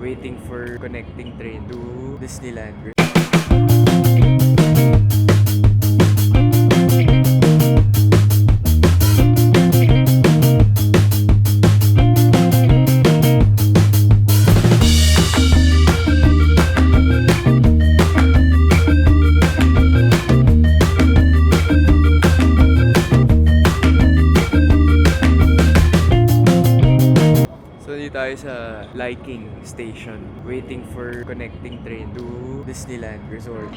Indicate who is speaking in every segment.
Speaker 1: waiting for connecting train to Disneyland. Tayo sa Liking Station, waiting for connecting train to Disneyland Resort.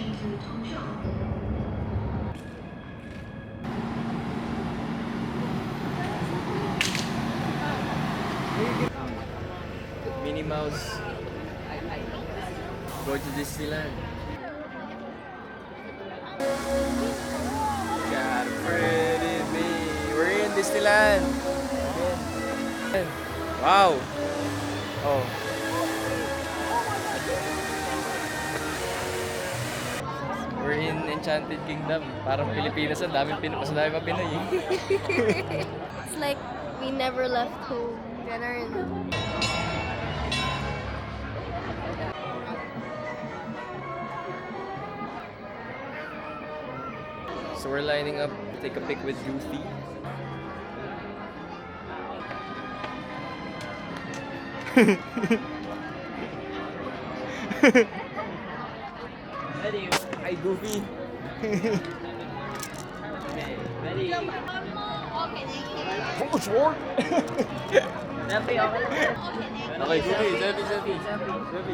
Speaker 1: Minnie Mouse, go to Disneyland. God, pretty me. We're in Disneyland. Wow. Oh. We're in Enchanted Kingdom. Parang Pilipinas, ang daming mas dami pa Pinoy.
Speaker 2: It's like we never left home. Ganun.
Speaker 1: So we're lining up to take a pic with Goofy. Hi, Goofy.
Speaker 2: Ready?
Speaker 1: Oh, short.
Speaker 2: Okay,
Speaker 1: Okay, Goofy. Selfie.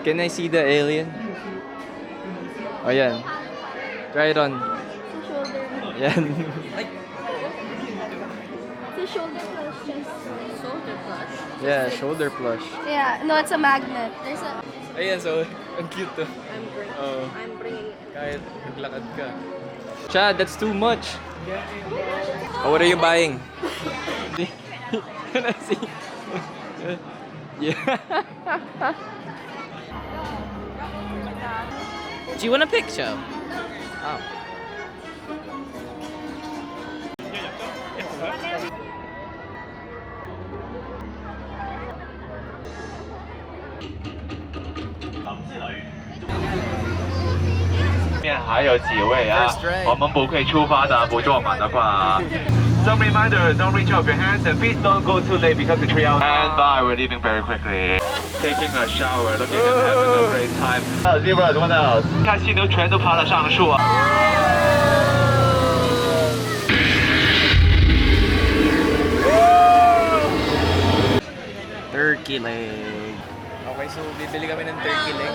Speaker 1: Can I see the alien? Oh, yan. Try it on.
Speaker 2: Shoulder.
Speaker 1: Yan.
Speaker 2: It's a shoulder plush. Shoulder plush?
Speaker 1: Yeah, shoulder plush.
Speaker 2: Yeah, no, it's a magnet. There's a...
Speaker 1: Ayan, so, ang cute to.
Speaker 2: I'm bringing it.
Speaker 1: Kahit naglakad ka. Chad, that's too much. Oh, what are you buying? Can I see? Yeah. Do you want a picture? Oh. First try.
Speaker 3: 我们不可以出发的，不坐满的话。Some reminder, don't reach out your hands and please don't go too late because the 3 hours. And bye, we're leaving very quickly. Taking a shower, looking at having a great time. Zebra, what else? 看犀牛全都爬了上树啊。
Speaker 1: Turkey leg. Okay, so bibili kami ng turkey leg.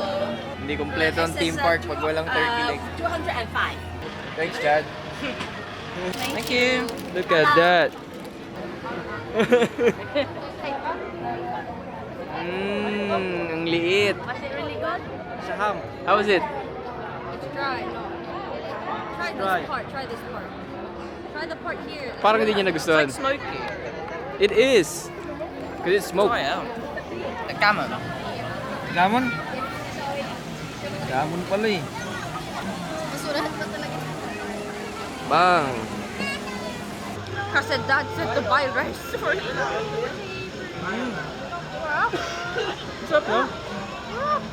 Speaker 1: Hindi kompleto ang theme park pag walang turkey leg.
Speaker 2: 205.
Speaker 1: Thanks, Chad. Thank you. Look at that. Ang liit.
Speaker 2: Was it really good?
Speaker 1: Saham. How was it?
Speaker 2: It's dry, no. Try
Speaker 1: Dry.
Speaker 2: this part, try this part. Try the part here.
Speaker 1: Parang hindi niya nagustuhan.
Speaker 4: Smoky.
Speaker 1: It is. Because it's smoke.
Speaker 4: Try it out. Gammon.
Speaker 1: Gamon? Gamon pala eh.
Speaker 2: Basurahan pa talaga.
Speaker 1: Bang.
Speaker 2: Kasi dad said to buy rice for you.
Speaker 1: Sarap no? Sarap.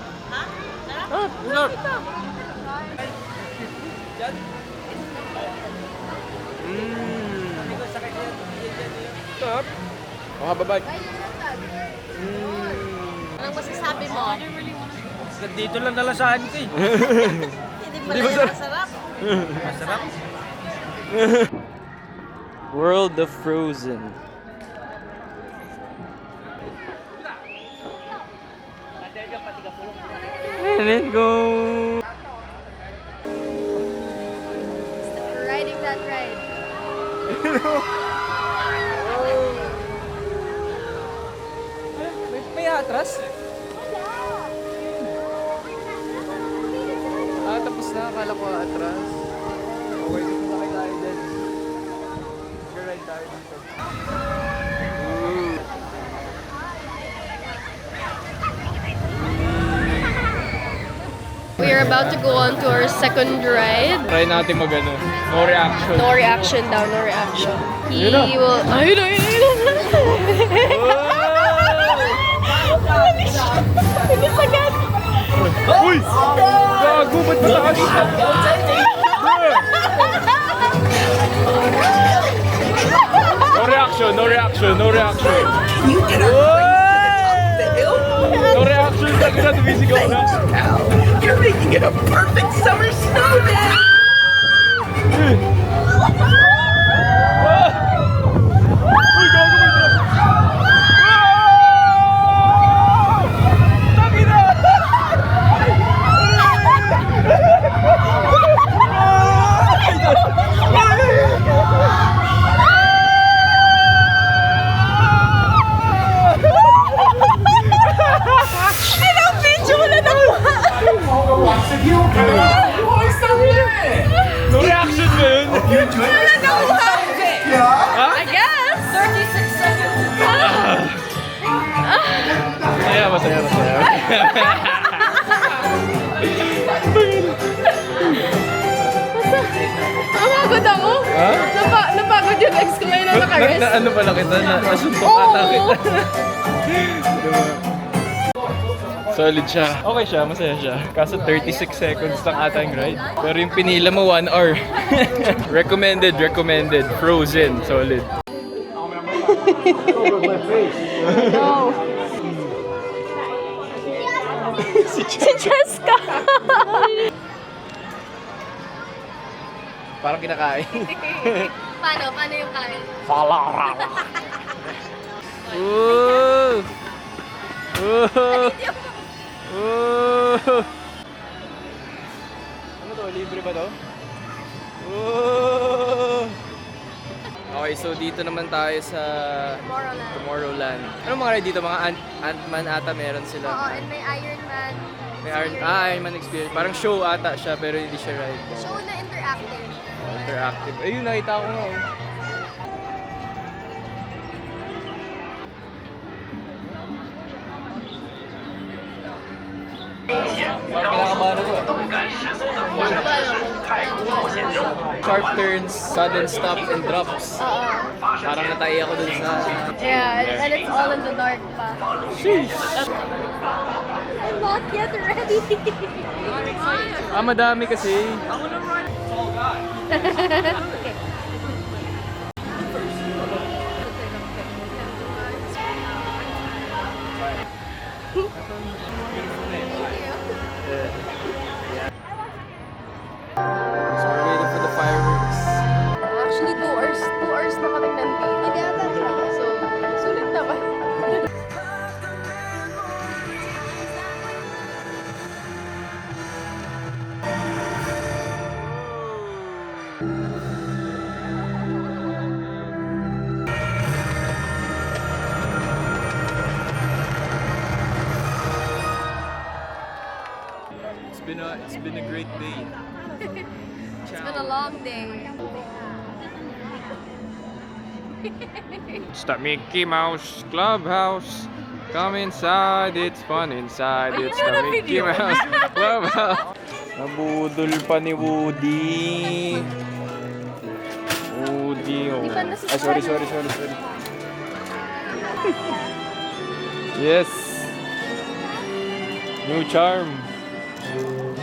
Speaker 1: Sarap. Oh, babay.
Speaker 2: Anong masasabi mo?
Speaker 4: Dito lang nalasahan ko eh.
Speaker 2: Hindi pala yan masarap.
Speaker 4: Masarap.
Speaker 1: World of Frozen. Let's go.
Speaker 2: Riding that ride.
Speaker 1: May atras? Ah, tapos na. Akala ko atras. Okay, dito na kayo tayo dyan. Mag-ride tayo dito.
Speaker 2: We we're about to go on to our second ride.
Speaker 1: Try natin mag-ano. No reaction.
Speaker 2: No reaction daw, no reaction. He
Speaker 1: Ayun na.
Speaker 2: will... Ayun na, ayun na, ayun na. Holy shit! Bilis agad!
Speaker 1: Uy! Gago, ba't matakas? No reaction, no reaction, no reaction. No reaction, lagi na tumisigaw na.
Speaker 5: You're making it a perfect summer snowman!
Speaker 1: Uy, gago, may drop. Tangina!
Speaker 2: Ilang video mo na nakuha?
Speaker 1: No reaction ba yun?
Speaker 2: Wala nakuha!
Speaker 1: Ha?
Speaker 2: I guess! 36 seconds!
Speaker 1: Masaya, masaya, masaya.
Speaker 2: Napagod ako?
Speaker 1: Ha?
Speaker 2: Napagod yung ex ko ngayon na nakarest.
Speaker 1: Ano pala kita? Nasuntok
Speaker 2: Oo.
Speaker 1: ata kita. Diba? Solid siya. Okay siya, masaya siya. Kaso 36 seconds lang ata yung ride. Pero yung pinila mo 1 hour. Recommended, recommended. Frozen, solid.
Speaker 2: No. Si Jessica!
Speaker 1: Parang kinakain.
Speaker 2: Paano? Paano yung kain?
Speaker 1: Ooh! Ooh! Ooh! Ano to? Libre ba to? Ooh! Okay, so dito naman tayo sa
Speaker 2: Tomorrowland.
Speaker 1: Tomorrowland. Ano mga ride dito? Mga Ant-Man ata meron sila.
Speaker 2: Oo, and may Iron Man.
Speaker 1: May Iron Man experience. Parang show ata siya pero hindi siya ride.
Speaker 2: Show na interactive.
Speaker 1: Interactive. Ayun, nakita ko nga. Oh. Parang kinakabahan ako. Sharp turns, sudden stop and drops.
Speaker 2: Oo.
Speaker 1: Parang natay ako dun sa...
Speaker 2: Yeah, and it's all in the dark pa.
Speaker 1: Sheesh!
Speaker 2: I'm not yet ready.
Speaker 1: Madami kasi.
Speaker 2: Okay.
Speaker 1: So we're waiting for the fireworks.
Speaker 2: Actually, 2 hours na kami nandito. Hindi ata siya. So, sulit naman.
Speaker 1: It's been a great day.
Speaker 2: It's been a long day.
Speaker 1: It's the Mickey Mouse Clubhouse. Come inside, it's fun inside. It's the Mickey Mouse Clubhouse. Nabudol pa ni Woody. Woody, oh.
Speaker 2: Di pa nasa-
Speaker 1: Ay, sorry. Yes. New charm.